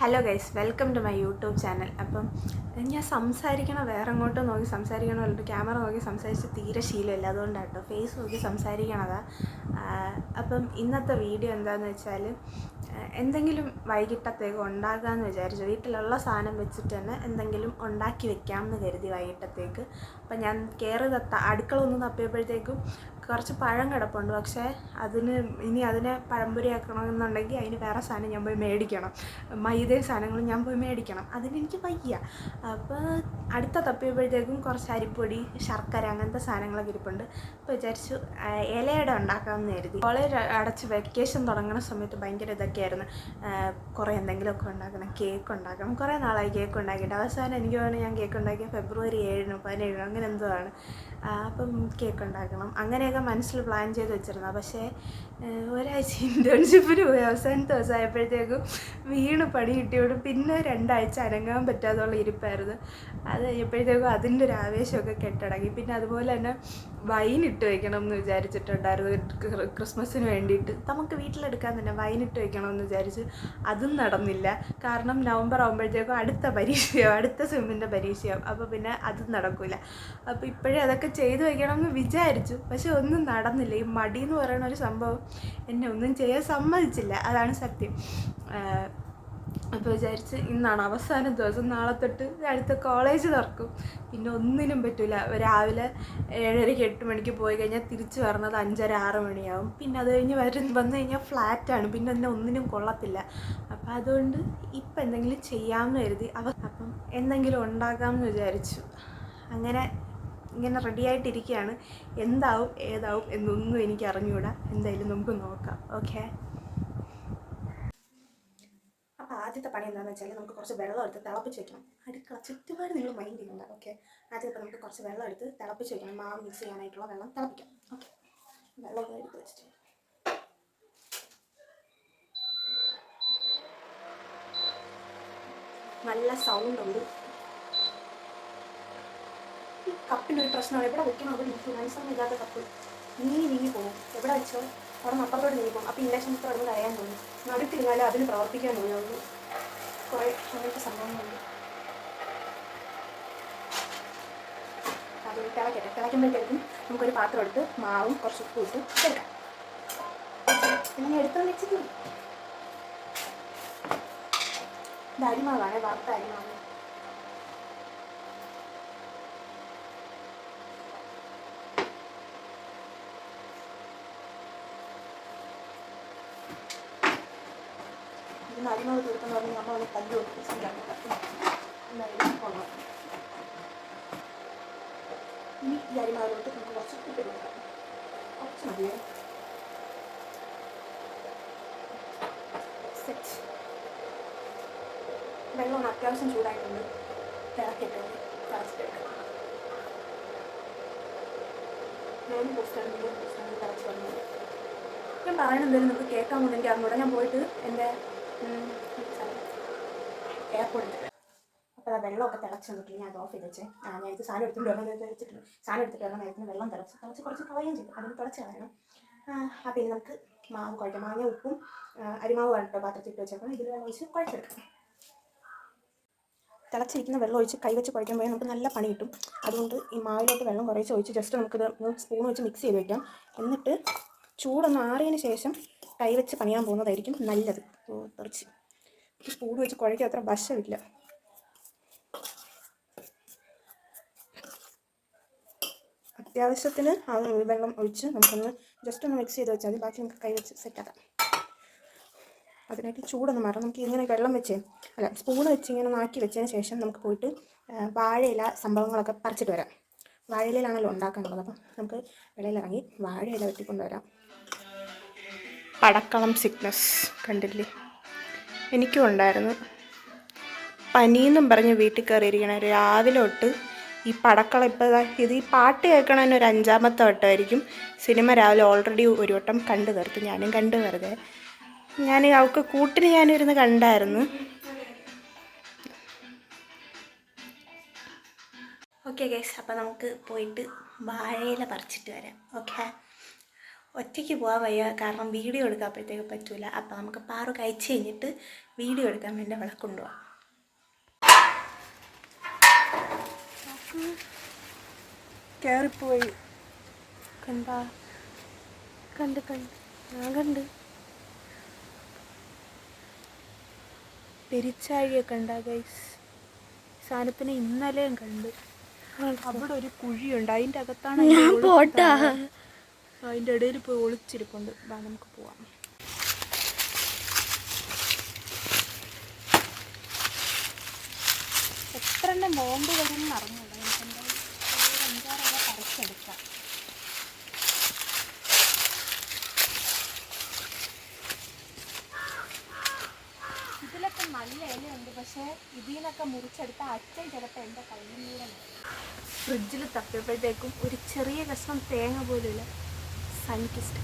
Hello guys, welcome to my YouTube channel. അപ്പം ഞാൻ സംസാരിക്കണം വേറെ അങ്ങോട്ടും നോക്കി സംസാരിക്കണമല്ലോ, ക്യാമറ നോക്കി സംസാരിച്ച് തീരെ ശീലമില്ല. അതുകൊണ്ടാണ് കേട്ടോ ഫേസ് നോക്കി സംസാരിക്കണതാ. അപ്പം ഇന്നത്തെ വീഡിയോ എന്താണെന്ന് വെച്ചാൽ എന്തെങ്കിലും വൈകിട്ടത്തേക്ക് ഉണ്ടാക്കാമെന്ന് വിചാരിച്ചു. വീട്ടിലുള്ള സാധനം വെച്ചിട്ട് തന്നെ എന്തെങ്കിലും ഉണ്ടാക്കി വെക്കാമെന്ന് കരുതി വൈകിട്ടത്തേക്ക്. അപ്പം ഞാൻ അടുക്കള ഒന്ന് തപ്പിയപ്പോഴത്തേക്കും കുറച്ച് പഴം കിടപ്പുണ്ട്. പക്ഷേ അതിനെ പഴംപൊരിയാക്കണമെന്നുണ്ടെങ്കിൽ അതിന് വേറെ സാധനം ഞാൻ പോയി മേടിക്കണം. മൈദയും സാധനങ്ങളും ഞാൻ പോയി മേടിക്കണം. അതിനെനിക്ക് വയ്യ. അപ്പോൾ അടുത്ത തപ്പിയപ്പോഴത്തേക്കും കുറച്ച് അരിപ്പൊടി, ശർക്കര അങ്ങനത്തെ സാധനങ്ങളൊക്കെ ഇരിപ്പുണ്ട്. അപ്പോൾ വിചാരിച്ചു ഇലയട ഉണ്ടാക്കാമെന്ന് കരുതി. കോളേജ് അടച്ച് വെക്കേഷൻ തുടങ്ങുന്ന സമയത്ത് ഭയങ്കര ഇതൊക്കെയായിരുന്നു. കുറേ എന്തെങ്കിലുമൊക്കെ ഉണ്ടാക്കണം, കേക്ക് ഉണ്ടാക്കണം. കുറേ നാളായി കേക്ക് ഉണ്ടാക്കിയിട്ട്. അവസാനം എനിക്ക് തോന്നുന്നു ഞാൻ കേക്ക് ഉണ്ടാക്കിയ ഫെബ്രുവരി 7 17 അങ്ങനെ എന്തോ ആണ്. അപ്പം കേക്ക് ഉണ്ടാക്കണം അങ്ങനെയൊക്കെ മനസ്സിൽ പ്ലാൻ ചെയ്ത് വെച്ചിരുന്നത്. പക്ഷേ ഒരാഴ്ച ഇൻറ്റേൺഷിപ്പിന് പോയി അവസാനത്തെ ദിവസമായപ്പോഴത്തേക്കും വീണ് പണി കിട്ടിയോട് പിന്നെ 2 ആഴ്ച അനങ്ങാൻ പറ്റാതുള്ള ഇരിപ്പായിരുന്നു. അത് കഴിഞ്ഞപ്പോഴത്തേക്കും അതിൻ്റെ ഒരു ആവേശമൊക്കെ കെട്ടടങ്ങി. പിന്നെ അതുപോലെ തന്നെ വൈനിട്ട് വയ്ക്കണം എന്ന് വിചാരിച്ചിട്ടുണ്ടായിരുന്നു ക്രിസ്മസിന് വേണ്ടിയിട്ട്. നമുക്ക് വീട്ടിലെടുക്കാൻ തന്നെ വൈനിട്ട് വയ്ക്കണമെന്ന് വിചാരിച്ച്. അതും നടന്നില്ല. കാരണം നവംബർ ആകുമ്പോഴത്തേക്കും അടുത്ത സെമ്മിൻ്റെ പരീക്ഷയാവും. അപ്പോൾ പിന്നെ അതും നടക്കില്ല. അപ്പോൾ ഇപ്പോഴേ അതൊക്കെ ചെയ്തു വയ്ക്കണമെന്ന് വിചാരിച്ചു. പക്ഷെ ഒന്നും നടന്നില്ല. ഈ മടി എന്ന് പറയുന്ന ഒരു സംഭവം എന്നെ ഒന്നും ചെയ്യാൻ സമ്മതിച്ചില്ല. അതാണ് സത്യം. അപ്പോൾ വിചാരിച്ച് ഇന്നാണ് അവസാന ദിവസം, നാളെ തൊട്ട് അടുത്ത കോളേജ് തുറക്കും. പിന്നെ ഒന്നിനും പറ്റില്ല. രാവിലെ 7:30 8 മണിക്ക് പോയി കഴിഞ്ഞാൽ തിരിച്ച് വരുന്നത് 5:30 6 മണിയാവും. പിന്നെ അത് കഴിഞ്ഞ് വന്നു കഴിഞ്ഞാൽ ഫ്ലാറ്റാണ്. പിന്നെ എന്നെ ഒന്നിനും കൊള്ളത്തില്ല. അപ്പം അതുകൊണ്ട് ഇപ്പം എന്തെങ്കിലും ചെയ്യാമെന്ന് കരുതി. അപ്പം എന്തെങ്കിലും ഉണ്ടാക്കാമെന്ന് വിചാരിച്ചു. ഇങ്ങനെ റെഡിയായിട്ടിരിക്കുകയാണ്. എന്താവും ഏതാവും എന്നൊന്നും എനിക്ക് അറിഞ്ഞുകൂടാ. എന്തായാലും നമുക്ക് നോക്കാം. ഓക്കെ. അപ്പോൾ ആദ്യത്തെ പണി എന്താണെന്ന് വെച്ചാൽ നമുക്ക് കുറച്ച് വെള്ളം എടുത്ത് തിളപ്പിച്ച് വെക്കണം. അടുക്കള ചുറ്റുപാട് നിങ്ങൾ മൈൻഡ് ചെയ്യണ്ട. ഓക്കെ. ആദ്യത്തെ നമുക്ക് കുറച്ച് വെള്ളം എടുത്ത് തിളപ്പിച്ച് വെക്കണം. മാവ് മിക്സ് ചെയ്യാനായിട്ടുള്ള വെള്ളം തിളപ്പിക്കാം. ഓക്കെ. വെള്ളം എടുത്ത് വെച്ചിട്ട് നല്ല സൗണ്ട് ഉണ്ട്. ഈ കപ്പിനൊരു പ്രശ്നമാണ്. എവിടെ വെക്കണം അവിടെ നിൽക്കും. മനസ്സൊന്നും ഇല്ലാത്ത കപ്പ് നീങ്ങി പോകും. എവിടെ വെച്ചോ അവിടെ അപ്പുറത്തോട്ട് നീങ്ങി പോകും. അപ്പോൾ ഇൻഡക്ഷൻ കുക്കർ അവിടെ കരയാൻ തോന്നും. നടുത്തിരുന്നാലും അതിന് പ്രവർത്തിക്കാൻ തോന്നുള്ളൂ. കുറേ അങ്ങനത്തെ സംഭവങ്ങളുണ്ട്. അത് തിളയ്ക്കുമ്പോഴത്തേക്കും നമുക്കൊരു പാത്രം എടുത്ത് മാവും കുറച്ച് ഉപ്പ് ഇട്ട് എടുക്കാം. പിന്നെ എടുത്തു വെച്ചിട്ട് ഇത് അരിമാവാണ്, വറുത്ത അരിമാവ്. ഇതിന് അരിമാവ് തീർക്കെന്ന് പറഞ്ഞാൽ നമ്മളൊന്ന് കല്ല് കൊടുത്ത് ശരിയാക്കാം. എന്തായാലും കൊള്ളാം. ഇനി ഈ അരിമാവിലോട്ട് നമുക്ക് കുറച്ച് ഉപ്പ് കൊടുക്കാം. കുറച്ച് മതിയേ. സെറ്റ്. വെള്ളം ഒന്ന് അത്യാവശ്യം ചൂടായിട്ടുണ്ട്. തിളച്ചിട്ടെടുക്കാം. തിളച്ച് വന്നു. ഞാൻ പറയണ എന്തായാലും നമുക്ക് കേൾക്കാൻ പോകുന്നത് എനിക്ക് അറിഞ്ഞൂടെ. ഞാൻ പോയിട്ട് എൻ്റെ എയർപോർട്ടിൽ. അപ്പോൾ ആ വെള്ളമൊക്കെ തിളച്ച് വന്നിട്ട് ഞാൻ അത് ഓഫ് ചെയ്ത് വെച്ചേ. ഞാൻ ഇത് സാധനം എടുത്തിട്ട് വെച്ചിട്ടുണ്ട്. സാധനം എടുത്തിട്ട് വരണം. നേരത്തിന് വെള്ളം തിളച്ച് കുറച്ച് കളയുകയും ചെയ്തു. അതിന് തിളച്ച് കളയണം. അപ്പോൾ ഇനി നമുക്ക് മാവ് കുഴക്കാം. മാങ്ങ ഉപ്പും അരിമാവ് കേട്ടോ പാത്രത്തിൽ വെച്ചേക്കണം. ഇതിൽ വെള്ളം ഒഴിച്ച് കുഴച്ചെടുക്കാം. തിളച്ചിരിക്കുന്ന വെള്ളം ഒഴിച്ച് കൈവച്ച് കുഴയ്ക്കുമ്പോൾ നമുക്ക് നല്ല പണി കിട്ടും. അതുകൊണ്ട് ഈ മാവിലോട്ട് വെള്ളം കുറച്ച് ഒഴിച്ച് ജസ്റ്റ് നമുക്കിത് സ്പൂൺ വെച്ച് മിക്സ് ചെയ്ത് വയ്ക്കാം. എന്നിട്ട് ചൂടൊന്ന് ആറിയതിന് ശേഷം കൈവച്ച് പണിയാൻ പോകുന്നതായിരിക്കും നല്ലത്. കുറച്ച് സ്പൂൺ വെച്ച് കുഴയ്ക്കാൻ അത്ര വശമില്ല. അത്യാവശ്യത്തിന് വെള്ളം ഒഴിച്ച് നമുക്കൊന്ന് ജസ്റ്റ് ഒന്ന് മിക്സ് ചെയ്ത് വെച്ചാൽ മതി. ബാക്കി നമുക്ക് കൈവച്ച് സെറ്റാക്കാം. അതിനായിട്ട് ചൂടൊന്ന് മാറാം. നമുക്ക് ഇങ്ങനെ വെള്ളം സ്പൂൺ വെച്ച് ഇങ്ങനെ നാക്കി വെച്ചതിന് ശേഷം നമുക്ക് പോയിട്ട് വാഴയില സംഭവങ്ങളൊക്കെ പറിച്ചിട്ട് വരാം. വാഴയിലാണല്ലോ ഉണ്ടാക്കാനുള്ളത്. അപ്പം നമുക്ക് വെളിയിലിറങ്ങി വാഴയില വെട്ടിക്കൊണ്ടുവരാം. പടക്കളം സിക്നസ് കണ്ടില്ലേ? എനിക്കും ഉണ്ടായിരുന്നു. പനിയെന്നും പറഞ്ഞ് വീട്ടിൽ കയറിയിരിക്കണേ. രാവിലെ തൊട്ട് ഈ പടക്കളം ഈ പാട്ട് കേൾക്കണതിന് ഒരു 5ാമത്തെ വട്ടമായിരിക്കും. സിനിമ രാവിലെ ഓൾറെഡി ഒരു വട്ടം കണ്ടു തീർത്തു. ഞാനും കണ്ടു വെറുതെ. അവൾക്ക് കൂട്ടിന് ഞാനിരുന്ന് കണ്ടായിരുന്നു. ഓക്കെ ഗൈസ്, അപ്പോൾ നമുക്ക് പോയിട്ട് വാഴയില പറിച്ചിട്ട് വരാം. ഓക്കെ. ഒറ്റയ്ക്ക് പോകാൻ വയ്യ, കാരണം വീഡിയോ എടുക്കാപ്പോഴത്തേക്ക് പറ്റൂല. അപ്പോൾ നമുക്ക് പാറു കഴിച്ച് കഴിഞ്ഞിട്ട് വീഡിയോ എടുക്കാൻ വേണ്ടി അവളെ കൊണ്ടുപോകാം. കയറിപ്പോയി. കണ്ടാ? കണ്ട് ഞാൻ കണ്ട്. പെരിച്ചാഴിയൊക്കെ ഉണ്ടാ ഗൈസ്. സാധനത്തിന് ഇന്നലെയും കണ്ട്. അവിടെ ഒരു കുഴിയുണ്ട്, അതിൻ്റെ അകത്താണ്. അതിൻ്റെ ഇടയിൽ പോയി ഒളിച്ചിരിപ്പുണ്ട്. വാ നമുക്ക് പോവാം. എത്ര എണ്ണം ബോംബ് വരുമെന്ന് അറിഞ്ഞൂടാ. നമുക്ക് എന്തായാലും 5-6 പറിച്ചെടുക്കാം. ഇതിലൊക്കെ നല്ല ഇലയുണ്ട്, പക്ഷേ ഇതിൽ നിന്നൊക്കെ മുറിച്ചെടുത്ത അച്ഛൻ ചിലപ്പോൾ എൻ്റെ കയ്യിലൂടെ. ഫ്രിഡ്ജിൽ തപ്പിയപ്പോഴത്തേക്കും ഒരു ചെറിയ കഷ്ണം തേങ്ങ പോലുമില്ല. സയൻറ്റിസ്റ്റ്,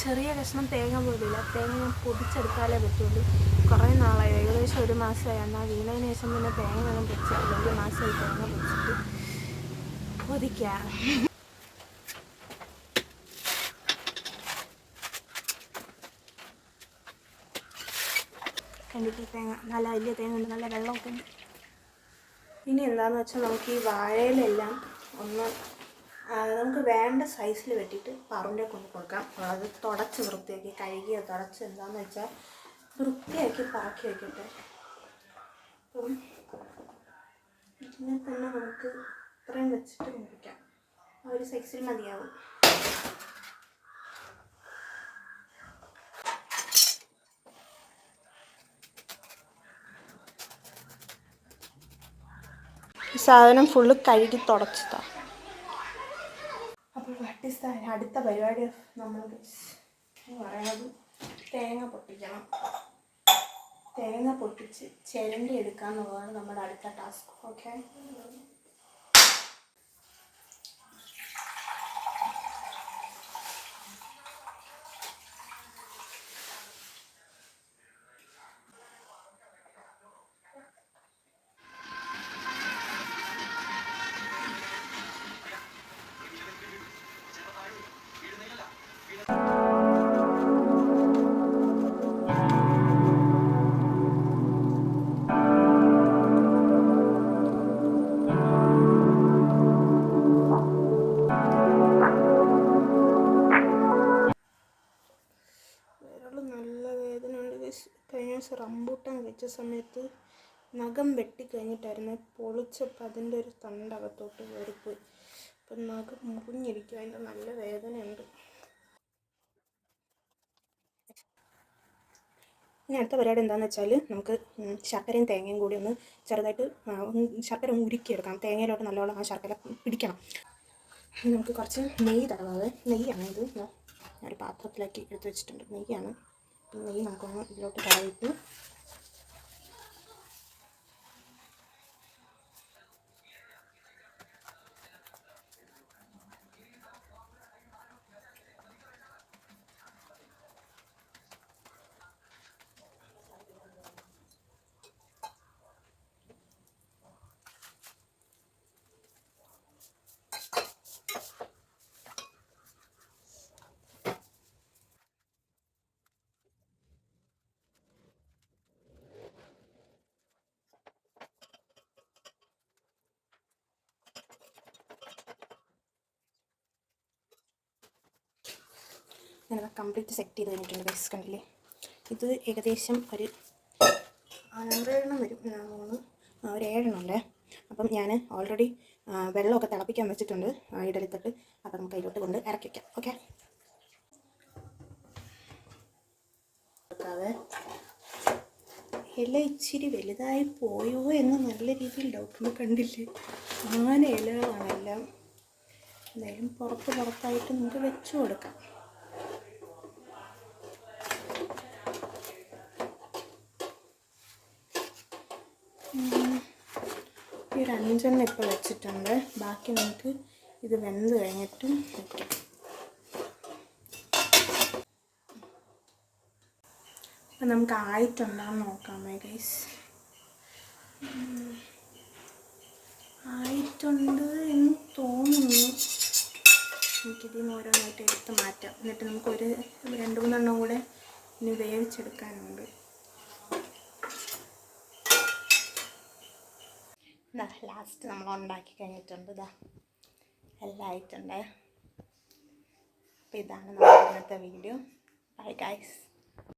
ചെറിയ കഷ്ണം തേങ്ങ പോലുമില്ല. തേങ്ങ ഞാൻ പൊതിച്ചെടുത്താലേ പറ്റുള്ളൂ. കുറേ നാളായി, ഏകദേശം 1 മാസമായി. എന്നാൽ വീണതിന് ശേഷം പിന്നെ തേങ്ങ ഒന്നും പൊതിച്ചിട്ടില്ല. 1 മാസമായി തേങ്ങ പൊതിച്ചിട്ട്. പൊതിക്കാം. കണ്ടിട്ട് തേങ്ങ നല്ല വലിയ തേങ്ങ ഉണ്ട്, നല്ല വെള്ളമൊക്കെ ഉണ്ട്. ഇനി എന്താണെന്ന് വെച്ചാൽ നമുക്ക് ഈ വാഴയിലെല്ലാം ഒന്ന് നമുക്ക് വേണ്ട സൈസിൽ വെട്ടിയിട്ട് പറമ്പിൽ കൊണ്ട് കൊടുക്കാം. അത് തുടച്ച് വൃത്തിയാക്കി കഴുകിയ തുടച്ച് എന്താണെന്ന് വെച്ചാൽ വൃത്തിയാക്കി പാക്കി വയ്ക്കട്ടെ. അപ്പം ഇതിനെ തന്നെ നമുക്ക് ഇത്രയും വെച്ചിട്ട് മുറിക്കാം. ആ ഒരു സൈസിൽ മതിയാവും. സാധനം ഫുള്ള് കഴുകി തുടച്ചതാ. അപ്പോൾ അടുത്ത പരിപാടി നമ്മൾ പറയുന്നത് തേങ്ങ പൊട്ടിക്കണം. തേങ്ങ പൊട്ടിച്ച് ചിരണ്ടി എടുക്കുക എന്നുള്ളതാണ് നമ്മുടെ അടുത്ത ടാസ്ക്. ഓക്കെ, റംബൂട്ടാൻ വെച്ച സമയത്ത് നഖം വെട്ടിക്കഴിഞ്ഞിട്ടായിരുന്നു പൊളിച്ചപ്പോൾ അതിൻ്റെ ഒരു തണ്ടകത്തോട്ട് കയറിപ്പോയി. അപ്പം നഖം മുറിഞ്ഞിരിക്കും, അതിൻ്റെ നല്ല വേദനയുണ്ട്. ഇനി അടുത്ത പരിപാടി എന്താണെന്ന് വെച്ചാൽ നമുക്ക് ശർക്കരയും തേങ്ങയും കൂടി ഒന്ന് ചെറുതായിട്ട് ശർക്കര ഒന്ന് ഉരുക്കിയെടുക്കണം. തേങ്ങയിലോട്ട് നല്ലോണം ആ ശർക്കര പിടിക്കണം. നമുക്ക് കുറച്ച് നെയ്യ് തടവാതെ, നെയ്യാണ് ഇത്. ഞാനൊരു പാത്രത്തിലാക്കി എടുത്ത് വെച്ചിട്ടുണ്ട്. നെയ്യാണ്. നെയ്യ് നമുക്കൊന്ന് ഇതിലോട്ട് തടവിട്ട് ഞാനത് കംപ്ലീറ്റ് സെറ്റ് ചെയ്ത് കഴിഞ്ഞിട്ടുണ്ട് ഗൈസ്. കണ്ടില്ലേ, ഇത് ഏകദേശം ഒരു 9 എണ്ണം വരും. 3 7 എണ്ണം ഉണ്ട്. അപ്പം ഞാൻ ഓൾറെഡി വെള്ളമൊക്കെ തിളപ്പിക്കാൻ വെച്ചിട്ടുണ്ട് ഇഡലിത്തട്ട്. അപ്പം നമുക്ക് അതിലോട്ട് കൊണ്ട് ഇറക്കി വയ്ക്കാം. ഓക്കെ, ഇല ഇച്ചിരി വലുതായി പോയോ എന്ന് നല്ല രീതിയിൽ ഡൗട്ടുണ്ട്. കണ്ടില്ലേ, 4 ഇലകളാണെല്ലാം. എന്തായാലും പുറത്തായിട്ട് നമുക്ക് വെച്ചു കൊടുക്കാം. ഈ 5 എണ്ണം ഇപ്പോൾ വെച്ചിട്ടുണ്ട്. ബാക്കി നമുക്ക് ഇത് വെന്ത് കഴിഞ്ഞിട്ടും വയ്ക്കാം. അപ്പം നമുക്ക് ആയിട്ടുണ്ടാന്ന് നോക്കാമേ ഗൈസ്. ആയിട്ടുണ്ട് എന്ന് തോന്നുന്നു. നമുക്കിതിൽ നിന്ന് ഓരോന്നായിട്ട് എടുത്ത് മാറ്റാം. എന്നിട്ട് നമുക്കൊരു 2-3 എണ്ണം കൂടെ ഇനി വേവിച്ചെടുക്കാനുണ്ട്. ഇതാ ലാസ്റ്റ് നമ്മൾ ഉണ്ടാക്കി കഴിഞ്ഞിട്ടുണ്ട്. ഇതാ എല്ലാം ആയിട്ടുണ്ട്. അപ്പോൾ ഇതാണ് നമ്മുടെ ഇന്നത്തെ വീഡിയോ. Bye guys.